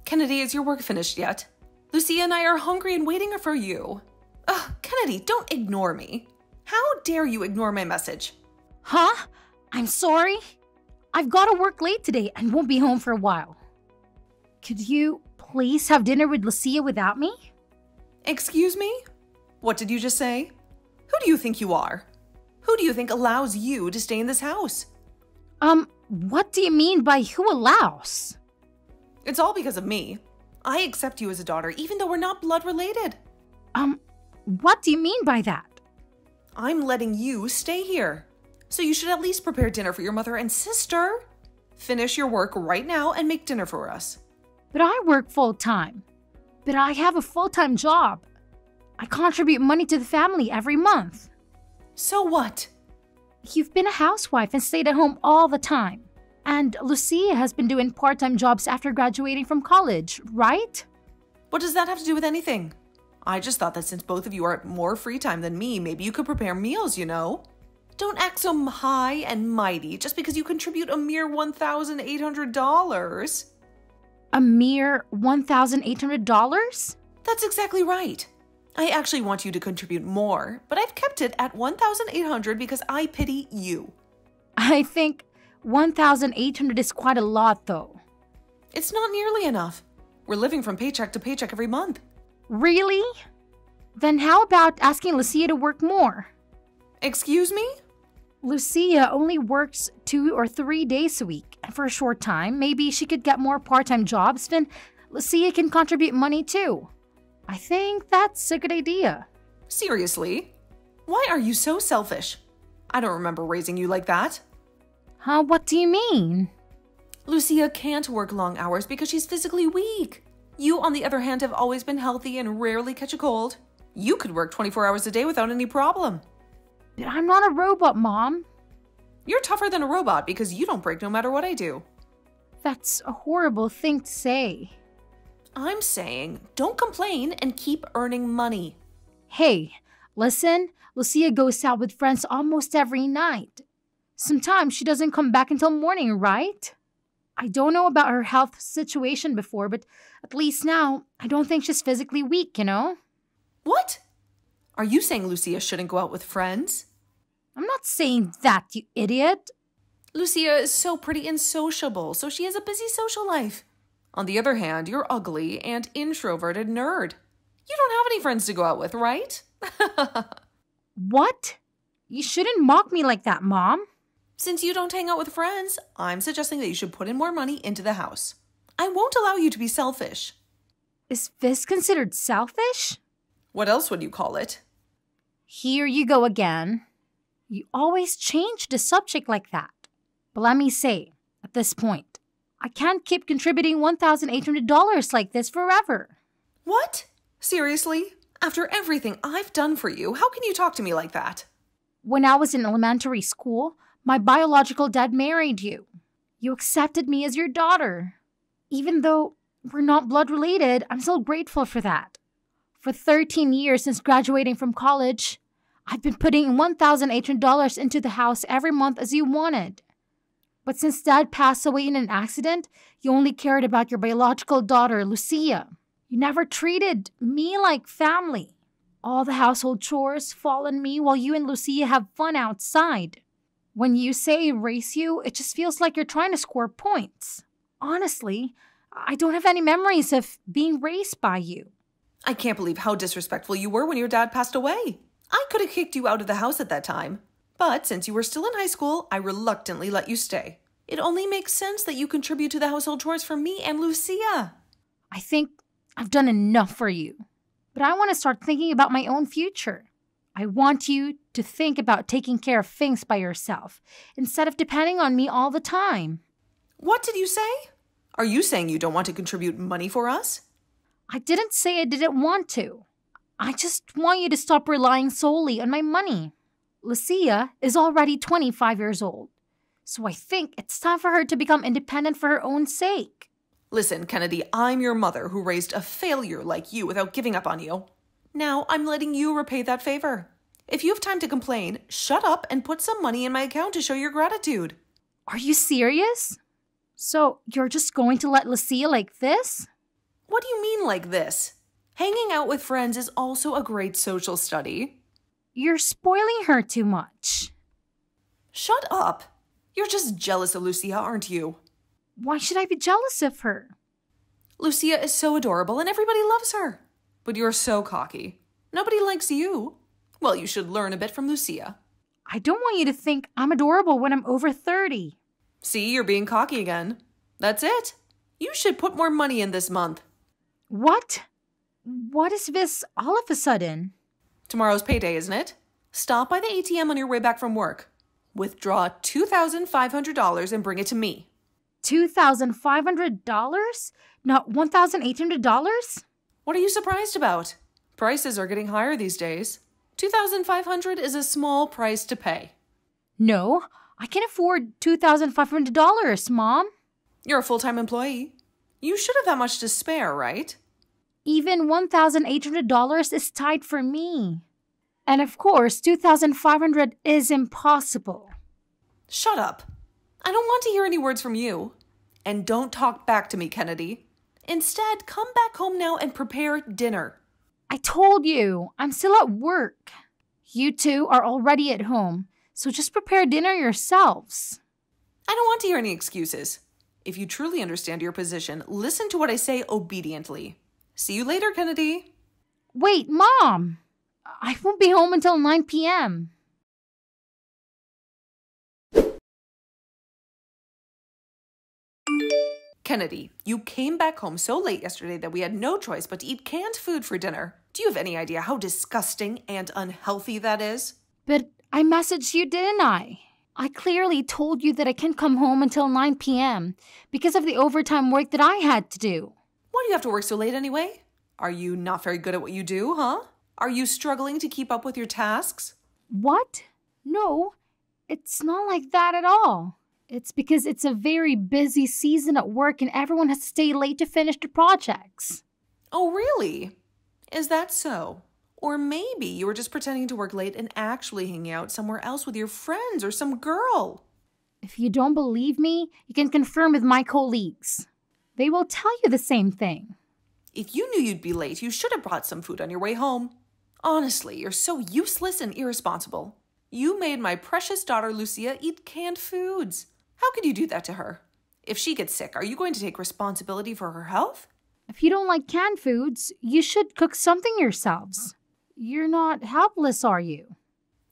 Kennedy, is your work finished yet? Lucia and I are hungry and waiting for you. Ugh, Kennedy, don't ignore me. How dare you ignore my message? Huh? I'm sorry. I've got to work late today and won't be home for a while. Could you please have dinner with Lucia without me? Excuse me? What did you just say? Who do you think you are? Who do you think allows you to stay in this house? What do you mean by who allows? It's all because of me. I accept you as a daughter even though we're not blood related. What do you mean by that? I'm letting you stay here. So you should at least prepare dinner for your mother and sister. Finish your work right now and make dinner for us. But I work full-time. But I have a full-time job. I contribute money to the family every month. So what? You've been a housewife and stayed at home all the time. And Lucia has been doing part-time jobs after graduating from college, right? What does that have to do with anything? I just thought that since both of you are at more free time than me, maybe you could prepare meals, you know? Don't act so high and mighty just because you contribute a mere $1,800. A mere $1,800? That's exactly right. I actually want you to contribute more, but I've kept it at $1,800 because I pity you. I think $1,800 is quite a lot, though. It's not nearly enough. We're living from paycheck to paycheck every month. Really? Then how about asking Lucia to work more? Excuse me? Lucia only works 2 or 3 days a week, and for a short time, maybe she could get more part-time jobs, then Lucia can contribute money too. I think that's a good idea. Seriously? Why are you so selfish? I don't remember raising you like that. Huh? What do you mean? Lucia can't work long hours because she's physically weak. You, on the other hand, have always been healthy and rarely catch a cold. You could work 24 hours a day without any problem. But I'm not a robot, Mom. You're tougher than a robot because you don't break no matter what I do. That's a horrible thing to say. I'm saying don't complain and keep earning money. Hey, listen, Lucia goes out with friends almost every night. Sometimes she doesn't come back until morning, right? I don't know about her health situation before, but at least now, I don't think she's physically weak, you know? What? Are you saying Lucia shouldn't go out with friends? I'm not saying that, you idiot. Lucia is so pretty and sociable, so she has a busy social life. On the other hand, you're ugly and introverted nerd. You don't have any friends to go out with, right? What? You shouldn't mock me like that, Mom. Since you don't hang out with friends, I'm suggesting that you should put in more money into the house. I won't allow you to be selfish. Is this considered selfish? What else would you call it? Here you go again. You always change the subject like that. But let me say, at this point, I can't keep contributing $1,800 like this forever. What? Seriously? After everything I've done for you, how can you talk to me like that? When I was in elementary school, my biological dad married you. You accepted me as your daughter. Even though we're not blood related, I'm still grateful for that. For 13 years since graduating from college, I've been putting $1,800 into the house every month as you wanted. But since Dad passed away in an accident, you only cared about your biological daughter, Lucia. You never treated me like family. All the household chores fall on me while you and Lucia have fun outside. When you say raise you, it just feels like you're trying to score points. Honestly, I don't have any memories of being raised by you. I can't believe how disrespectful you were when your dad passed away. I could have kicked you out of the house at that time. But since you were still in high school, I reluctantly let you stay. It only makes sense that you contribute to the household chores for me and Lucia. I think I've done enough for you. But I want to start thinking about my own future. I want you to think about taking care of things by yourself instead of depending on me all the time. What did you say? Are you saying you don't want to contribute money for us? I didn't say I didn't want to. I just want you to stop relying solely on my money. Lucia is already 25 years old, so I think it's time for her to become independent for her own sake. Listen, Kennedy, I'm your mother who raised a failure like you without giving up on you. Now I'm letting you repay that favor. If you have time to complain, shut up and put some money in my account to show your gratitude. Are you serious? So you're just going to let Lucia like this? What do you mean like this? Hanging out with friends is also a great social study. You're spoiling her too much. Shut up. You're just jealous of Lucia, aren't you? Why should I be jealous of her? Lucia is so adorable and everybody loves her. But you're so cocky. Nobody likes you. Well, you should learn a bit from Lucia. I don't want you to think I'm adorable when I'm over 30. See, you're being cocky again. That's it. You should put more money in this month. What? What is this all of a sudden? Tomorrow's payday, isn't it? Stop by the ATM on your way back from work. Withdraw $2,500 and bring it to me. $2,500? Not $1,800? What are you surprised about? Prices are getting higher these days. $2,500 is a small price to pay. No, I can afford $2,500, Mom. You're a full-time employee. You should have that much to spare, right? Even $1,800 is tight for me. And of course, $2,500 is impossible. Shut up. I don't want to hear any words from you. And don't talk back to me, Kennedy. Instead, come back home now and prepare dinner. I told you, I'm still at work. You two are already at home, so just prepare dinner yourselves. I don't want to hear any excuses. If you truly understand your position, listen to what I say obediently. See you later, Kennedy. Wait, Mom! I won't be home until 9 p.m. Kennedy, you came back home so late yesterday that we had no choice but to eat canned food for dinner. Do you have any idea how disgusting and unhealthy that is? But I messaged you, didn't I? I clearly told you that I can't come home until 9 p.m. because of the overtime work that I had to do. Why do you have to work so late anyway? Are you not very good at what you do, huh? Are you struggling to keep up with your tasks? What? No, it's not like that at all. It's because it's a very busy season at work and everyone has to stay late to finish the projects. Oh, really? Is that so? Or maybe you were just pretending to work late and actually hanging out somewhere else with your friends or some girl. If you don't believe me, you can confirm with my colleagues. They will tell you the same thing. If you knew you'd be late, you should have brought some food on your way home. Honestly, you're so useless and irresponsible. You made my precious daughter Lucia eat canned foods. How could you do that to her? If she gets sick, are you going to take responsibility for her health? If you don't like canned foods, you should cook something yourselves. You're not helpless, are you?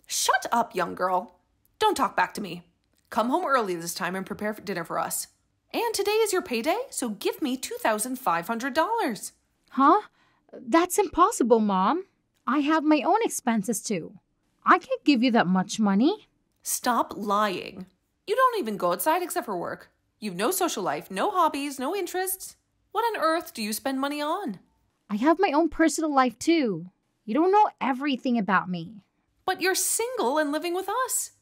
Shut up, young girl. Don't talk back to me. Come home early this time and prepare for dinner for us. And today is your payday, so give me $2,500. Huh? That's impossible, Mom. I have my own expenses too. I can't give you that much money. Stop lying. You don't even go outside except for work. You've no social life, no hobbies, no interests. What on earth do you spend money on? I have my own personal life too. You don't know everything about me. But you're single and living with us.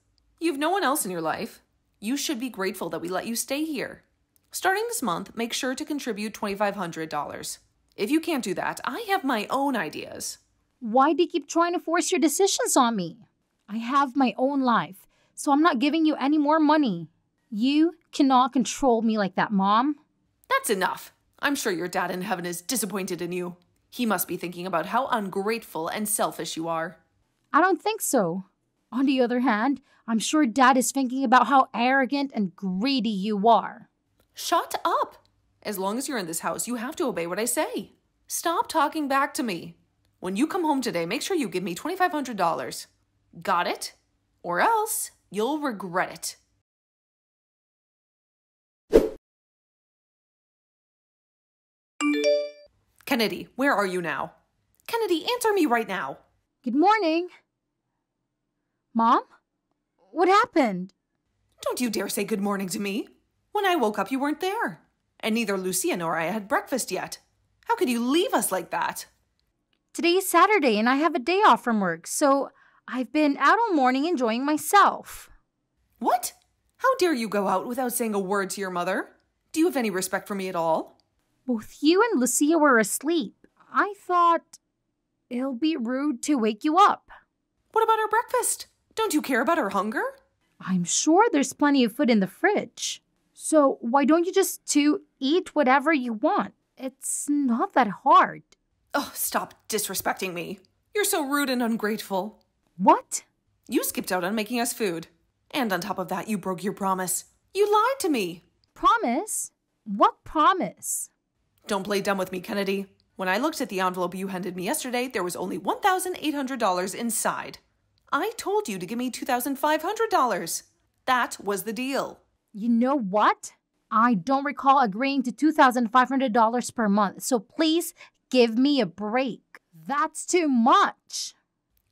You've no one else in your life. You should be grateful that we let you stay here. Starting this month, make sure to contribute $2,500. If you can't do that, I have my own ideas. Why do you keep trying to force your decisions on me? I have my own life, so I'm not giving you any more money. You cannot control me like that, Mom. That's enough. I'm sure your dad in heaven is disappointed in you. He must be thinking about how ungrateful and selfish you are. I don't think so. On the other hand, I'm sure Dad is thinking about how arrogant and greedy you are. Shut up! As long as you're in this house, you have to obey what I say. Stop talking back to me. When you come home today, make sure you give me $2,500. Got it? Or else you'll regret it. Kennedy, where are you now? Kennedy, answer me right now. Good morning. Mom? What happened? Don't you dare say good morning to me. When I woke up, you weren't there. And neither Lucia nor I had breakfast yet. How could you leave us like that? Today is Saturday and I have a day off from work, so I've been out all morning enjoying myself. What? How dare you go out without saying a word to your mother? Do you have any respect for me at all? Both you and Lucia were asleep. I thought it'll be rude to wake you up. What about our breakfast? Don't you care about our hunger? I'm sure there's plenty of food in the fridge. So why don't you just two eat whatever you want? It's not that hard. Oh, stop disrespecting me. You're so rude and ungrateful. What? You skipped out on making us food. And on top of that, you broke your promise. You lied to me. Promise? What promise? Don't play dumb with me, Kennedy. When I looked at the envelope you handed me yesterday, there was only $1,800 inside. I told you to give me $2,500. That was the deal. You know what? I don't recall agreeing to $2,500 per month, so please give me a break. That's too much.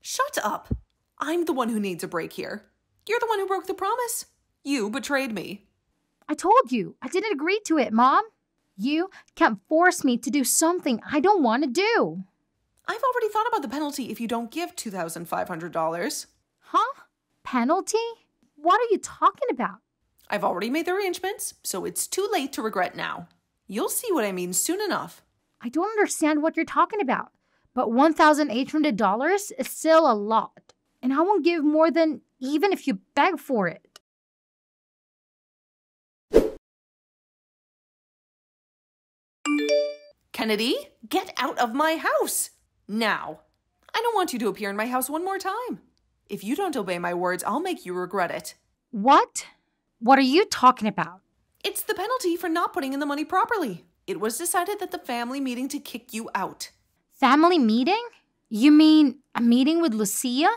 Shut up. I'm the one who needs a break here. You're the one who broke the promise. You betrayed me. I told you, I didn't agree to it, Mom. You can't force me to do something I don't want to do. I've already thought about the penalty if you don't give $2,500. Huh? Penalty? What are you talking about? I've already made the arrangements, so it's too late to regret now. You'll see what I mean soon enough. I don't understand what you're talking about, but $1,800 is still a lot, and I won't give more than even if you beg for it. Kennedy, get out of my house! Now. I don't want you to appear in my house one more time. If you don't obey my words, I'll make you regret it. What? What are you talking about? It's the penalty for not putting in the money properly. It was decided at the family meeting to kick you out. Family meeting? You mean a meeting with Lucia?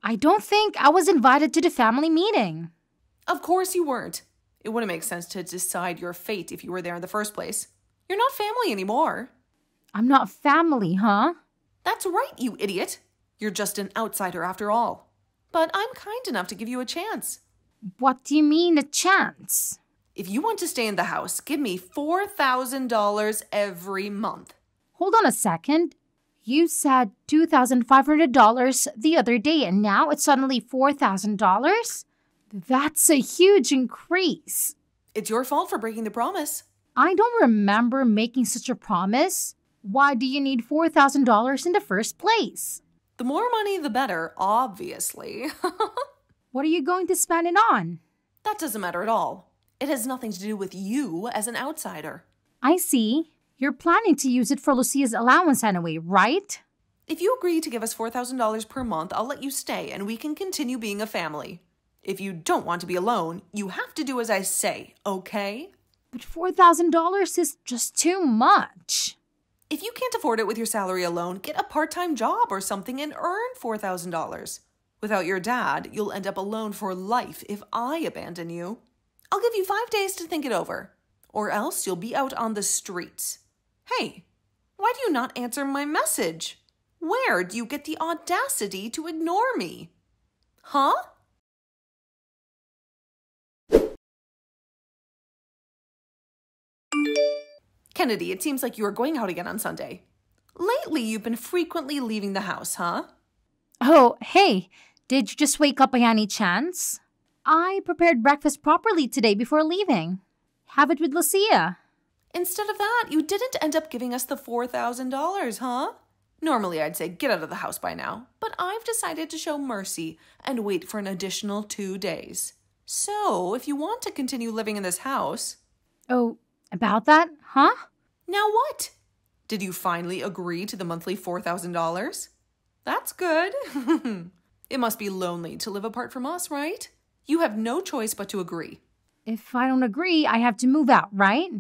I don't think I was invited to the family meeting. Of course you weren't. It wouldn't make sense to decide your fate if you were there in the first place. You're not family anymore. I'm not family, huh? That's right, you idiot. You're just an outsider after all. But I'm kind enough to give you a chance. What do you mean, a chance? If you want to stay in the house, give me $4,000 every month. Hold on a second. You said $2,500 the other day, and now it's suddenly $4,000? That's a huge increase. It's your fault for breaking the promise. I don't remember making such a promise. Why do you need $4,000 in the first place? The more money, the better, obviously. What are you going to spend it on? That doesn't matter at all. It has nothing to do with you as an outsider. I see. You're planning to use it for Lucia's allowance anyway, right? If you agree to give us $4,000 per month, I'll let you stay and we can continue being a family. If you don't want to be alone, you have to do as I say, okay? But $4,000 is just too much. If you can't afford it with your salary alone, get a part-time job or something and earn $4,000. Without your dad, you'll end up alone for life if I abandon you. I'll give you 5 days to think it over, or else you'll be out on the streets. Hey, why do you not answer my message? Where do you get the audacity to ignore me? Huh? Kennedy, it seems like you are going out again on Sunday. Lately, you've been frequently leaving the house, huh? Oh, hey, did you just wake up by any chance? I prepared breakfast properly today before leaving. Have it with Lucia. Instead of that, you didn't end up giving us the $4,000, huh? Normally, I'd say get out of the house by now, but I've decided to show mercy and wait for an additional 2 days. So, if you want to continue living in this house... Oh, about that, huh? Now what? Did you finally agree to the monthly $4,000? That's good. It must be lonely to live apart from us, right? You have no choice but to agree. If I don't agree, I have to move out, right?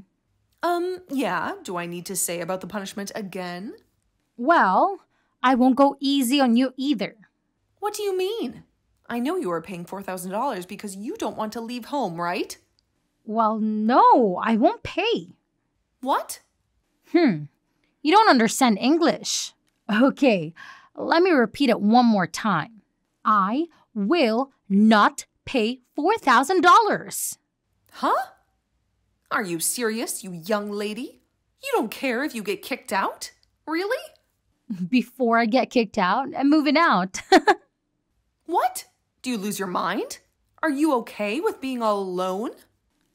Yeah. Do I need to say about the punishment again? Well, I won't go easy on you either. What do you mean? I know you are paying $4,000 because you don't want to leave home, right? Well, no, I won't pay. What? You don't understand English. Okay, let me repeat it one more time. I will not pay $4,000. Huh? Are you serious, you young lady? You don't care if you get kicked out? Really? Before I get kicked out, I'm moving out. What? Do you lose your mind? Are you okay with being all alone?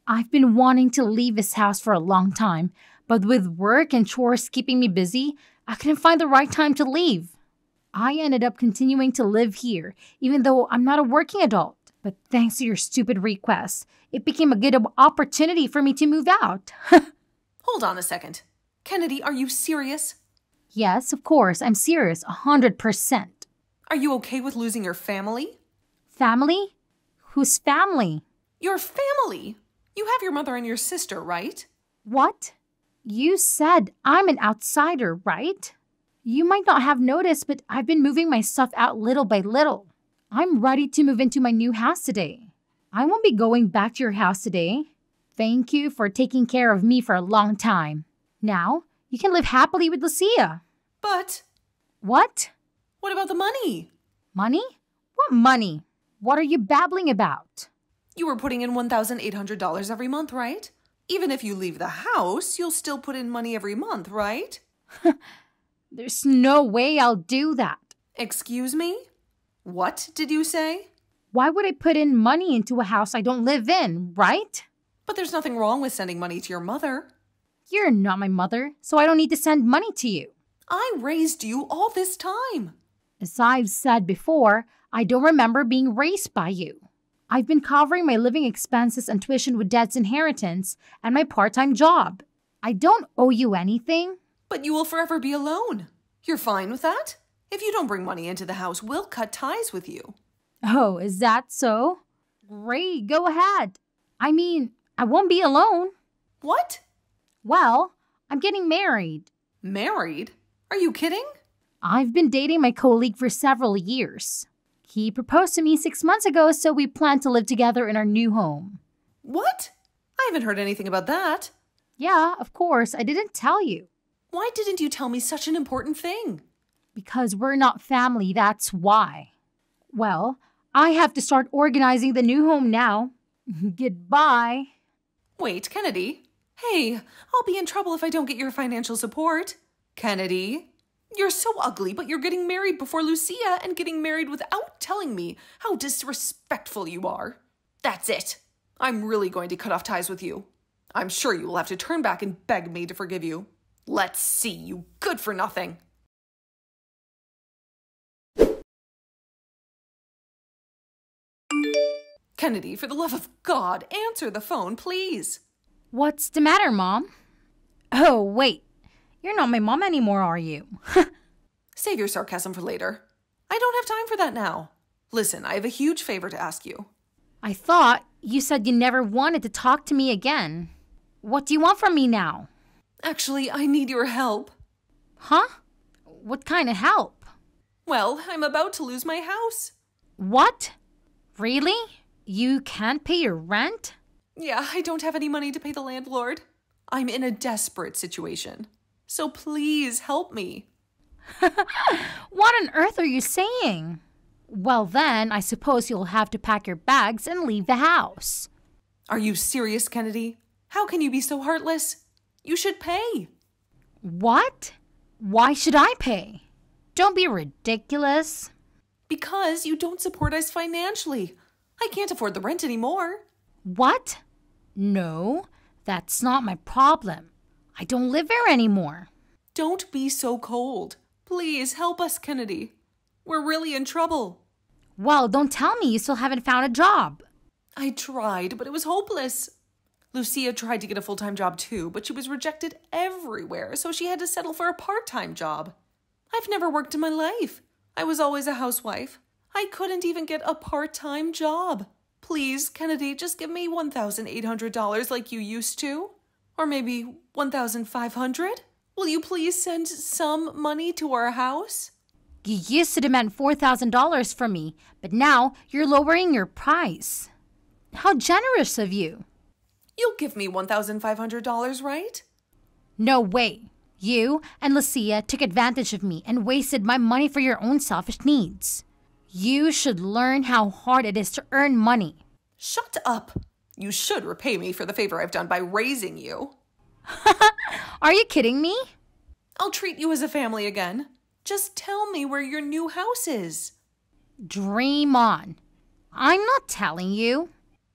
I've been wanting to leave this house for a long time, but with work and chores keeping me busy, I couldn't find the right time to leave. I ended up continuing to live here, even though I'm not a working adult. But thanks to your stupid request, it became a good opportunity for me to move out. Hold on a second. Kennedy, are you serious? Yes, of course, I'm serious, 100%. Are you okay with losing your family? Family? Whose family? Your family! You have your mother and your sister, right? What? You said I'm an outsider, right? You might not have noticed, but I've been moving my stuff out little by little. I'm ready to move into my new house today. I won't be going back to your house today. Thank you for taking care of me for a long time. Now, you can live happily with Lucia. But What? what about the money? Money? What money? What are you babbling about? You were putting in $1,800 every month, right? Even if you leave the house, you'll still put in money every month, right? There's no way I'll do that. Excuse me? What did you say? Why would I put in money into a house I don't live in, right? But there's nothing wrong with sending money to your mother. You're not my mother, so I don't need to send money to you. I raised you all this time. As I've said before, I don't remember being raised by you. I've been covering my living expenses and tuition with Dad's inheritance and my part-time job. I don't owe you anything. But you will forever be alone. You're fine with that? If you don't bring money into the house, we'll cut ties with you. Oh, is that so? Great, go ahead. I mean, I won't be alone. What? Well, I'm getting married. Married? Are you kidding? I've been dating my colleague for several years. He proposed to me 6 months ago, so we plan to live together in our new home. What? I haven't heard anything about that. Yeah, of course, I didn't tell you. Why didn't you tell me such an important thing? Because we're not family, that's why. Well, I have to start organizing the new home now. Goodbye. Wait, Kennedy. Hey, I'll be in trouble if I don't get your financial support. Kennedy, you're so ugly, but you're getting married before Lucia and getting married without telling me how disrespectful you are. That's it. I'm really going to cut off ties with you. I'm sure you will have to turn back and beg me to forgive you. Let's see, you good for nothing. Kennedy, for the love of God, answer the phone, please. What's the matter, Mom? Oh, wait. You're not my mom anymore, are you? Save your sarcasm for later. I don't have time for that now. Listen, I have a huge favor to ask you. I thought you said you never wanted to talk to me again. What do you want from me now? Actually, I need your help. Huh? What kind of help? Well, I'm about to lose my house. What? Really? You can't pay your rent? Yeah, I don't have any money to pay the landlord. I'm in a desperate situation. So please help me. What on earth are you saying? Well then, I suppose you'll have to pack your bags and leave the house. Are you serious, Kennedy? How can you be so heartless? You should pay. What? Why should I pay? Don't be ridiculous. Because you don't support us financially. I can't afford the rent anymore. What? No, that's not my problem. I don't live there anymore. Don't be so cold. Please help us, Kennedy. We're really in trouble. Well, don't tell me you still haven't found a job. I tried, but it was hopeless. Lucia tried to get a full-time job too, but she was rejected everywhere, so she had to settle for a part-time job. I've never worked in my life. I was always a housewife. I couldn't even get a part-time job. Please, Kennedy, just give me $1,800 like you used to. Or maybe $1,500? Will you please send some money to our house? You used to demand $4,000 from me, but now you're lowering your price. How generous of you. You'll give me $1,500, right? No way. You and Lucia took advantage of me and wasted my money for your own selfish needs. You should learn how hard it is to earn money. Shut up. You should repay me for the favor I've done by raising you. Are you kidding me? I'll treat you as a family again. Just tell me where your new house is. Dream on. I'm not telling you.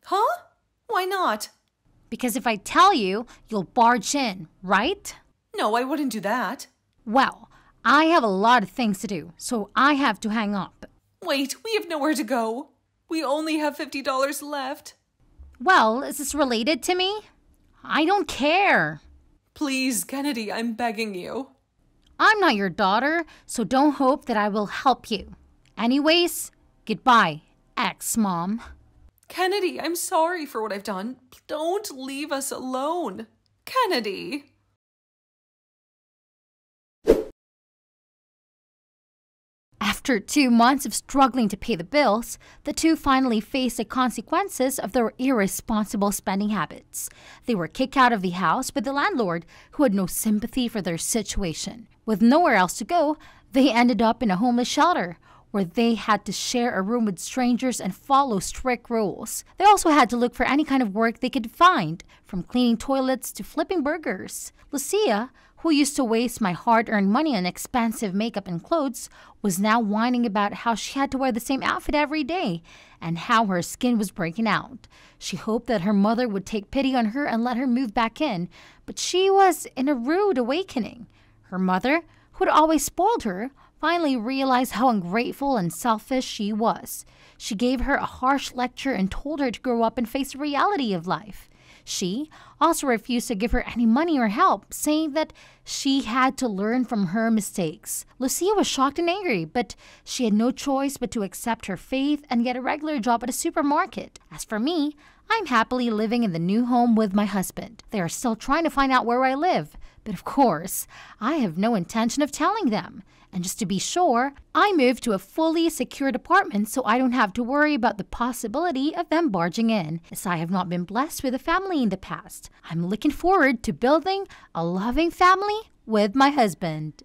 Huh? Why not? Because if I tell you, you'll barge in, right? No, I wouldn't do that. Well, I have a lot of things to do, so I have to hang up. Wait, we have nowhere to go. We only have $50 left. Well, is this related to me? I don't care. Please, Kennedy, I'm begging you. I'm not your daughter, so don't hope that I will help you. Anyways, goodbye, ex-mom. Kennedy, I'm sorry for what I've done. Don't leave us alone. Kennedy. After 2 months of struggling to pay the bills, the two finally faced the consequences of their irresponsible spending habits. They were kicked out of the house by the landlord, who had no sympathy for their situation. With nowhere else to go, they ended up in a homeless shelter, where they had to share a room with strangers and follow strict rules. They also had to look for any kind of work they could find, from cleaning toilets to flipping burgers. Lucia, who used to waste my hard-earned money on expensive makeup and clothes, was now whining about how she had to wear the same outfit every day and how her skin was breaking out. She hoped that her mother would take pity on her and let her move back in, but she was in a rude awakening. Her mother, who had always spoiled her, finally realized how ungrateful and selfish she was. She gave her a harsh lecture and told her to grow up and face the reality of life. She also refused to give her any money or help, saying that she had to learn from her mistakes. Lucia was shocked and angry, but she had no choice but to accept her fate and get a regular job at a supermarket. As for me, I'm happily living in the new home with my husband. They are still trying to find out where I live, but of course, I have no intention of telling them. And just to be sure, I moved to a fully secured apartment so I don't have to worry about the possibility of them barging in, as I have not been blessed with a family in the past. I'm looking forward to building a loving family with my husband.